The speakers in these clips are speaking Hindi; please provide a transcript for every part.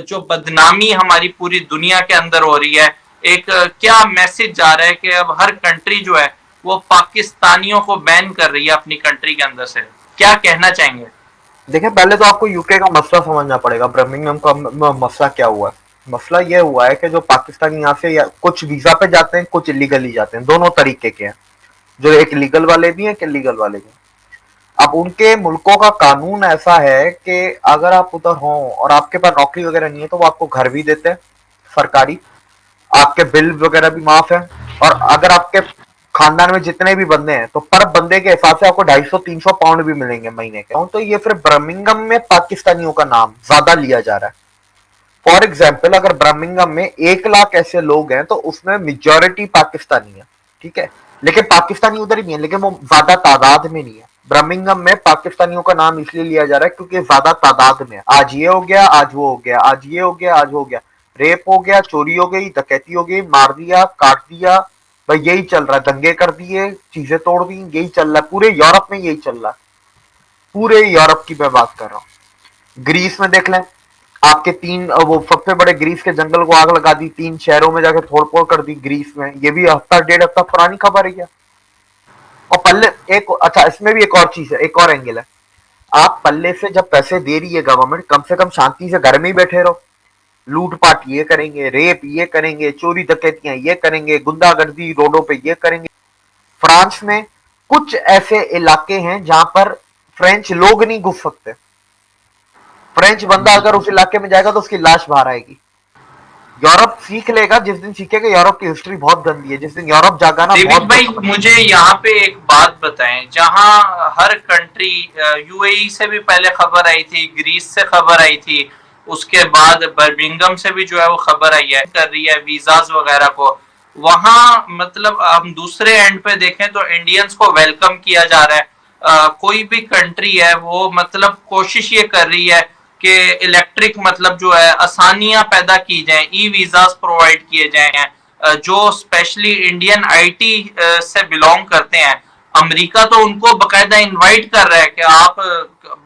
जो बदनामी हमारी पूरी दुनिया के अंदर हो रही है, एक क्या मैसेज जा रहा है कि अब हर कंट्री जो है वो पाकिस्तानियों को बैन कर रही है अपनी कंट्री के अंदर से। क्या कहना चाहेंगे? देखिए, पहले तो आपको यूके का मसला समझना पड़ेगा। बर्मिंघम का मसला क्या हुआ है? मसला ये हुआ है कि जो पाकिस्तानी यहाँ से या कुछ वीजा पे जाते हैं, कुछ इलीगली जाते हैं, दोनों तरीके के हैं। जो एक लीगल वाले भी हैं, एक इलीगल वाले भी हैं। अब उनके मुल्कों का कानून ऐसा है कि अगर आप उधर हो और आपके पास नौकरी वगैरह नहीं है तो वो आपको घर भी देते हैं सरकारी, आपके बिल वगैरह भी माफ है। और अगर आपके खानदान में जितने भी बंदे हैं तो पर बंदे के हिसाब से आपको 250-300 पाउंड भी मिलेंगे महीने के। तो ये फिर बर्मिंघम में पाकिस्तानियों का नाम ज्यादा लिया जा रहा है। फॉर एग्जाम्पल, अगर बर्मिंघम में 1 लाख ऐसे लोग हैं तो उसमें मेजोरिटी पाकिस्तानी है, ठीक है। लेकिन पाकिस्तानी उधर ही नहीं है, लेकिन वो ज्यादा तादाद में नहीं है। बर्मिंघम में पाकिस्तानियों का नाम इसलिए लिया जा रहा है क्योंकि ज्यादा तादाद में है। आज ये हो गया, आज वो हो गया, आज ये हो गया, आज हो गया, रेप हो गया, चोरी हो गई, डकैती हो गई, मार दिया, काट दिया। भाई यही चल रहा है, दंगे कर दिए, चीजें तोड़ दी, यही चल रहा है पूरे यूरोप में, यही चल रहा है। पूरे यूरोप की मैं बात कर रहा हूँ। ग्रीस में देख लें, आपके तीन वो सबसे बड़े ग्रीस के जंगल को आग लगा दी, 3 शहरों में जाकर तोड़फोड़ कर दी ग्रीस में। ये भी हफ्ता 1.5 हफ्ता पुरानी खबर है। और पल्ले एक अच्छा, इसमें भी एक और चीज है, एक और एंगल है। आप पल्ले से जब पैसे दे रही है गवर्नमेंट, कम से कम शांति से घर में ही बैठे रहो। लूटपाट ये करेंगे, रेप ये करेंगे, चोरी डकैतियां ये करेंगे, गुंडागर्दी रोडों पे ये करेंगे। फ्रांस में कुछ ऐसे इलाके हैं जहां पर फ्रेंच लोग नहीं घुस सकते। फ्रेंच बंदा अगर उस इलाके में जाएगा तो उसकी लाश बाहर आएगी। यूरोप सीख लेगा जिस दिन सीखेगा। यूरोप की हिस्ट्री बहुत गंदी है, जिस दिन यूरोप जागा ना देविक बहुत भाई, कुछ। मुझे यहाँ पे एक बात बताएं। जहाँ हर कंट्री, यूएई से भी पहले खबर आई थी, ग्रीस से खबर आई थी, उसके बाद बर्मिंघम से भी जो है वो खबर आई है, कर रही है वीजाज वगैरह को। वहां मतलब हम दूसरे एंड पे देखें तो इंडियंस को वेलकम किया जा रहा है। कोई भी कंट्री है वो मतलब कोशिश ये कर रही है कि इलेक्ट्रिक मतलब जो है आसानियां पैदा की जाएं, ई वीजाज प्रोवाइड किए जाएं। जो स्पेशली इंडियन आईटी से बिलोंग करते हैं, अमेरिका तो उनको बकायदा इनवाइट कर रहा है कि आप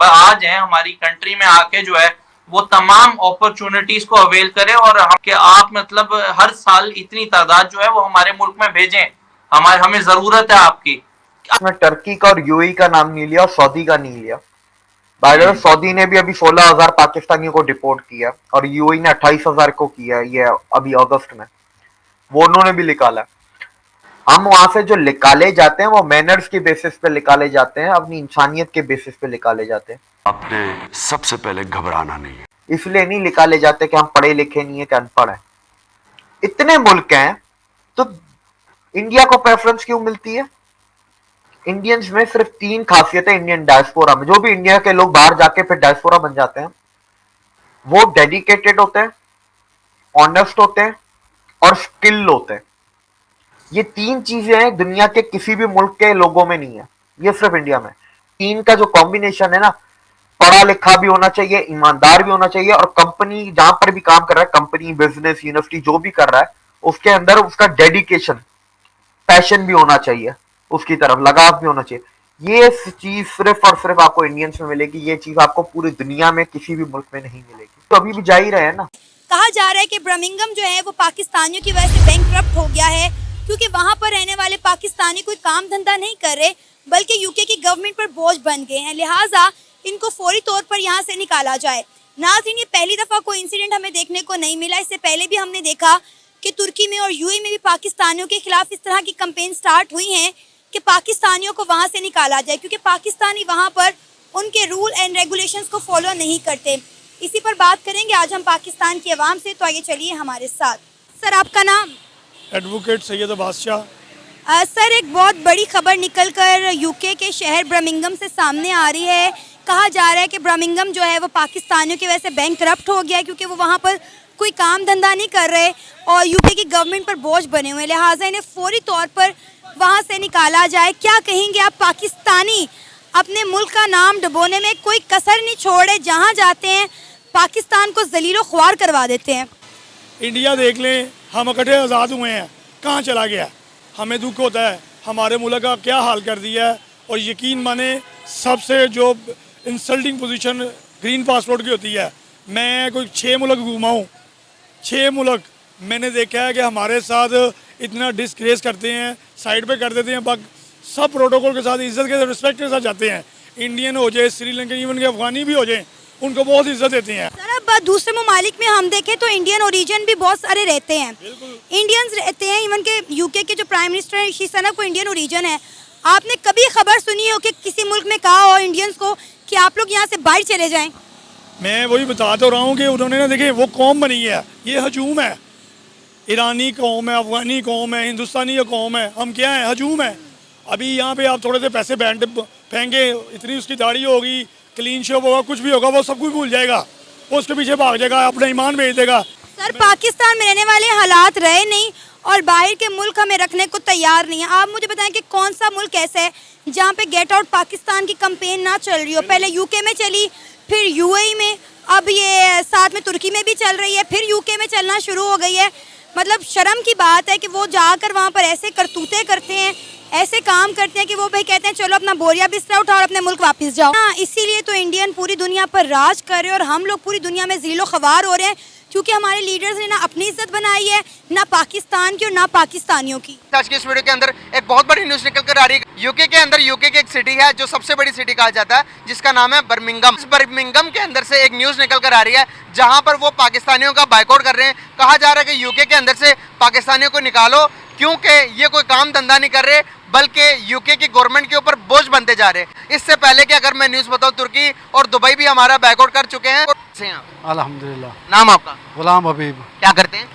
आ जाएं हमारी कंट्री में, आके जो है वो तमाम अपॉर्चुनिटीज को अवेल करें, और हम कि आप मतलब हर साल इतनी तादाद जो है वो हमारे मुल्क में भेजें, हमारे हमें जरूरत है आपकी। इसमें टर्की का और यूएई का नाम नहीं लिया और सऊदी का नहीं लिया। By the way, hmm. Saudi ने भी अभी 16,000 पाकिस्तानियों को डिपोर्ट किया और यूएई ने 28,000 को किया, ये अभी अगस्त में। वो उन्होंने भी निकाला। हम वहां से जो निकाले जाते हैं वो मैनर्स के बेसिस पे निकाले जाते हैं, अपनी इंसानियत के बेसिस पे निकाले जाते हैं। आपने सबसे पहले घबराना नहीं है। इसलिए नहीं निकाले जाते कि हम पढ़े लिखे नहीं है, कि अनपढ़ है। इतने मुल्क हैं तो इंडिया को प्रेफरेंस क्यों मिलती है? इंडियंस में सिर्फ 3 खासियतें इंडियन डायस्पोरा में। जो भी इंडिया के लोग बाहर जाके फिर डायस्पोरा बन जाते हैं, वो डेडिकेटेड होते हैं, ऑनेस्ट होते हैं और स्किल्ड होते हैं। ये 3 चीजें हैं, दुनिया के किसी भी मुल्क के लोगों में नहीं है, ये सिर्फ इंडिया में। तीन का जो कॉम्बिनेशन है ना, पढ़ा लिखा भी होना चाहिए, ईमानदार भी होना चाहिए, और कंपनी जहां पर भी काम कर रहा है, कंपनी, बिजनेस, यूनिवर्सिटी जो भी कर रहा है, उसके अंदर उसका डेडिकेशन, पैशन भी होना चाहिए, उसकी तरफ लगाव भी होना चाहिए। ये चीज सिर्फ और सिर्फ आपको इंडियंस में मिलेगी। ये चीज आपको पूरी दुनिया में किसी भी मुल्क में नहीं मिलेगी। तो अभी भी जा ही रहे हैं ना। कहा जा रहा है कि बर्मिंघम जो है वो पाकिस्तानियों की वजह से बैंकक्रप्ट हो गया है, क्योंकि वहाँ पर रहने वाले पाकिस्तानी कोई काम धंधा नहीं कर रहे, बल्कि यूके की गवर्नमेंट पर बोझ बन गए हैं। लिहाजा इनको फौरी तौर पर यहाँ से निकाला जाए। नाज़रीन, ये पहली दफ़ा कोई इंसिडेंट हमें देखने को नहीं मिला। इससे पहले भी हमने देखा कि तुर्की में और यूएई में भी पाकिस्तानियों के खिलाफ इस तरह की कंपेन स्टार्ट हुई हैं कि पाकिस्तानियों को वहाँ से निकाला जाए, क्योंकि पाकिस्तानी वहाँ पर उनके रूल एंड रेगुलेशंस को फॉलो नहीं करते। इसी पर बात करेंगे आज हम पाकिस्तान की आवाम से, तो आइए चलिए हमारे साथ। सर, आपका नाम? एडवोकेट सैयद बादशाह। सर, एक बहुत बड़ी खबर निकल कर यूके के शहर बर्मिंघम से सामने आ रही है। कहा जा रहा है कि बर्मिंघम जो है वो पाकिस्तानियों की वजह से बैंकक्रप्ट हो गया है, क्योंकि वो वहाँ पर कोई काम धंधा नहीं कर रहे और यूके की गवर्नमेंट पर बोझ बने हुए हैं। लिहाजा इन्हें फौरी तौर पर वहाँ से निकाला जाए। क्या कहेंगे आप? पाकिस्तानी अपने मुल्क का नाम डुबोने में कोई कसर नहीं छोड़े, जहाँ जाते हैं पाकिस्तान को जलीलो ख्वार करवा देते हैं। इंडिया देख लें, हम इकट्ठे आज़ाद हुए हैं, कहाँ चला गया? हमें दुख होता है हमारे मुल्क का क्या हाल कर दिया है। और यकीन माने, सबसे जो इंसल्टिंग पोजीशन ग्रीन पासपोर्ट की होती है, मैं कोई 6 मुल्क घूमा हूँ, 6 मुल्क मैंने देखा है कि हमारे साथ इतना डिस्ग्रेस करते हैं, साइड पे कर देते हैं, बाकी सब प्रोटोकॉल के साथ, इज्जत के रिस्पेक्ट के साथ जाते हैं। इंडियन हो जाए, श्रीलंकन, इवन के अफगानी भी हो जाए, उनको बहुत इज्जत देते हैं। सर अब दूसरे ममालिक में हम देखें तो इंडियन ओरिजिन भी बहुत सारे रहते हैं, इंडियंस रहते हैं। इवन के यूके के जो प्राइम मिनिस्टर है ऋषि सुनक को इंडियन ओरिजिन है। आपने कभी खबर सुनी हो कि किसी मुल्क में कहा हो इंडियंस को कि आप लोग यहाँ से बाहर चले जाएं? मैं वही बता तो रहा हूँ कि उन्होंने ना, देखे वो कौम बनी है, ये हजूम है, ईरानी कौम है, अफगानी कौम है, हिंदुस्तानी कौम है, हम क्या है, हजूम है। अभी यहाँ पे आप थोड़े से पैसे फेंके, इतनी उसकी दाढ़ी होगी, क्लीन शेव होगा, कुछ भी होगा, वो सब कुछ भूल जाएगा, वो उसके पीछे भाग जाएगा, अपना ईमान बेच देगा। सर पाकिस्तान में रहने वाले हालात रहे नहीं और बाहर के मुल्क हमें रखने को तैयार नहीं है। आप मुझे बताएं कि कौन सा मुल्क ऐसा है जहाँ पे गेट आउट पाकिस्तान की कैंपेन ना चल रही हो? पहले यूके में चली, फिर यूएई में, अब ये साथ में तुर्की में भी चल रही है, फिर यूके में चलना शुरू हो गई है। मतलब शर्म की बात है कि वो जाकर वहाँ पर ऐसे करतूते करते हैं, ऐसे काम करते हैं कि वो भाई कहते हैं चलो अपना बोरिया बिस्तरा उठाओ और अपने मुल्क वापस जाओ। हाँ, इसीलिए तो इंडियन पूरी दुनिया पर राज कर रहे हैं और हम लोग पूरी दुनिया में ज़ीलो ख़वार हो रहे हैं, क्योंकि हमारे लीडर्स ने ना अपनी इज्जत बनाई है, ना पाकिस्तान की और ना पाकिस्तानियों की। आज की इस वीडियो के अंदर एक बहुत बड़ी न्यूज़ निकल कर आ रही है। यूके के अंदर, यूके की एक सिटी है जो सबसे बड़ी सिटी कहा जाता है, जिसका नाम है बर्मिंघम। इस बर्मिंघम के अंदर से एक न्यूज़ निकल कर आ रही है जहां पर वो पाकिस्तानियों का बाइकआउट कर रहे हैं। कहा जा रहा है कि यूके के अंदर से पाकिस्तानियों को निकालो, क्योंकि ये कोई काम धंधा नहीं कर रहे, बल्कि यूके की गवर्नमेंट के ऊपर बोझ बनते जा रहे हैं। इससे पहले कि अगर मैं न्यूज़ बताऊं, तुर्की और दुबई भी हमारा बाइकआउट कर चुके हैं। अल्हम्दुलिल्लाह। नाम आपका? गुलाम हबीब। क्या करते हैं?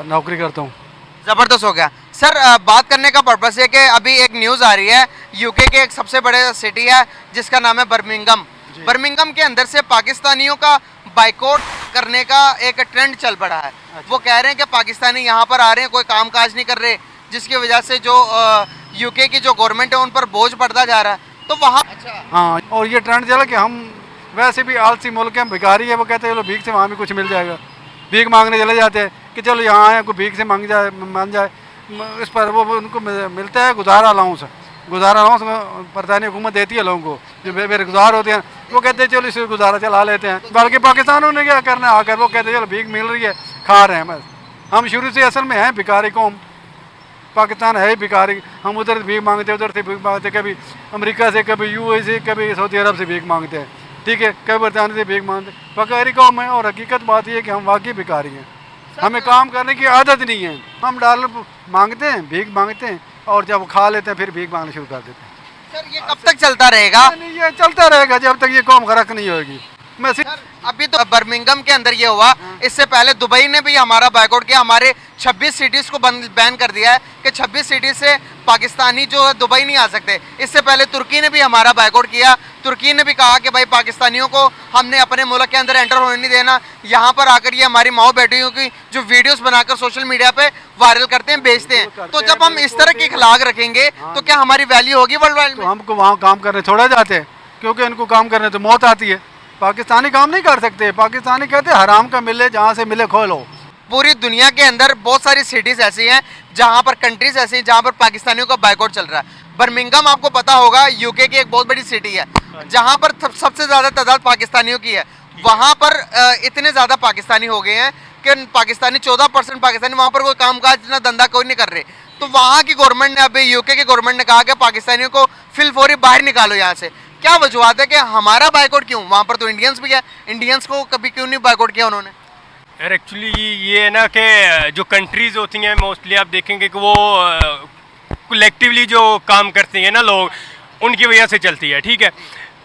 नौकरी करता हूँ। ज़बरदस्त हो गया सर। बात करने का पर्पस है कि अभी एक न्यूज़ आ रही है, यूके के एक सबसे बड़े सिटी है जिसका नाम है बर्मिंघम। बर्मिंघम के अंदर से पाकिस्तानियों का बाइकआउट करने का एक ट्रेंड चल पड़ा है। वो कह रहे हैं कि पाकिस्तानी यहाँ पर आ रहे हैं, कोई काम काज नहीं कर रहे, जिसकी वजह से जो यूके की जो गवर्नमेंट है उन पर बोझ बढ़ता जा रहा है। तो वहाँ हाँ, और ये ट्रेंड चला कि हम वैसे भी आलसी मुल्क हैं, भिखारी है, वो कहते हैं चलो भीख से वहाँ भी कुछ मिल जाएगा, भीख मांगने चले जाते हैं कि चलो यहाँ आए कोई भीख से मांग जाए। इस पर वो उनको मिलता है गुजारा अलाउंस बरतानी हुकूमत देती है लोगों को, जो बेरोजगार होते हैं, वो कहते हैं चलो इसे गुजारा चला लेते हैं। बल्कि पाकिस्तानों ने क्या करना है, आकर वो कहते हैं चलो भीख मिल रही है, खा रहे हैं बस। हम शुरू से असल में हैं भिखारी कौम, पाकिस्तान है ही भिखारी। हम उधर भीख मांगते, उधर से भीख मांगते, कभी अमेरिका से, कभी यूएई से, कभी सऊदी अरब से भीख मांगते हैं, ठीक है, कभी बरतानिया से भीख मांगते। भिखारी कौम है और हकीकत बात यह है कि हम वाकई भिखारी हैं, हमें काम करने की आदत नहीं है। हम डॉलर मांगते हैं, भीख मांगते हैं, और जब खा लेते हैं फिर भीख मांगना शुरू कर देते हैं। सर ये कब तक चलता रहेगा? नहीं, ये चलता रहेगा जब तक ये कौम गरक नहीं होगी। मैं अभी तो बर्मिंघम के अंदर ये हुआ, इससे पहले दुबई ने भी हमारा बाइकआउट किया। हमारे 26 सिटीज़ को बैन कर दिया है कि 26 सिटी से पाकिस्तानी जो है दुबई नहीं आ सकते। इससे पहले तुर्की ने भी हमारा बाइकआउट किया। तुर्की ने भी कहा कि भाई पाकिस्तानियों को हमने अपने मुल्क के अंदर एंटर होने नहीं देना। यहाँ पर आकर ये हमारी माओ बेटियों की जो वीडियोस बनाकर सोशल मीडिया पे वायरल करते हैं, बेचते हैं। तो जब हम इस तरह की अखलाक रखेंगे तो क्या हमारी वैल्यू होगी वर्ल्ड वाइड में? तो हमको वहाँ काम करने थोड़ा जाते हैं, क्योंकि इनको काम करने तो मौत आती है। पाकिस्तानी काम नहीं कर सकते, पाकिस्तानी कहते हैं हराम का मिले, जहाँ से मिले खो लो। पूरी दुनिया के अंदर बहुत सारी सिटीज़ ऐसी हैं जहाँ पर, कंट्रीज ऐसी हैं जहाँ पर पाकिस्तानियों का बाइकआउट चल रहा है। बर्मिंघम आपको पता होगा यूके की एक बहुत बड़ी सिटी है जहाँ पर सबसे ज़्यादा तादाद पाकिस्तानियों की है। वहाँ पर इतने ज़्यादा पाकिस्तानी हो गए हैं कि पाकिस्तानी 14% पाकिस्तानी वहाँ पर कोई कामकाज ना धंधा कोई नहीं कर रहे। तो वहाँ की गवर्नमेंट ने, अभी यूके की गवर्नमेंट ने कहा कि पाकिस्तानियों को फिलफौरी बाहर निकालो यहाँ से। क्या वजूहत है कि हमारा बाइकआउट क्यों? वहाँ पर तो इंडियंस भी है, इंडियंस को कभी क्यों नहीं बाइकआउट किया उन्होंने? यार एक्चुअली ये है ना कि जो कंट्रीज़ होती हैं मोस्टली आप देखेंगे कि वो कलेक्टिवली जो काम करते हैं ना लोग, उनकी वजह से चलती है, ठीक है।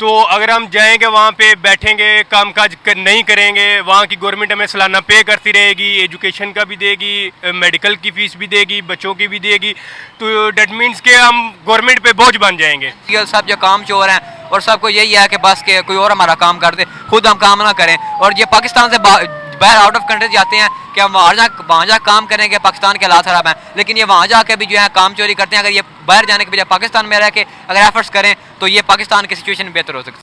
तो अगर हम जाएंगे वहाँ पे बैठेंगे, कामकाज नहीं करेंगे, वहाँ की गवर्नमेंट हमें सालाना पे करती रहेगी, एजुकेशन का भी देगी, मेडिकल की फ़ीस भी देगी, बच्चों की भी देगी, तो डेट मीन्स के हम गवर्नमेंट पे बोझ बन जाएंगे। सब जो काम चोर हैं और सबको यही है कि बस के कोई और हमारा काम कर दे, खुद हम काम ना करें। और ये पाकिस्तान से बाहर आउट ऑफ कंट्री जाते हैं कि हम वहाँ जा काम करेंगे, पाकिस्तान के हालात खराब हैं, लेकिन ये वहाँ जाके भी जो है काम चोरी करते हैं। अगर ये बाहर जाने के बजाय पाकिस्तान में रह के अगर एफर्ट्स करें तो ये पाकिस्तान की सिचुएशन बेहतर हो सकती है।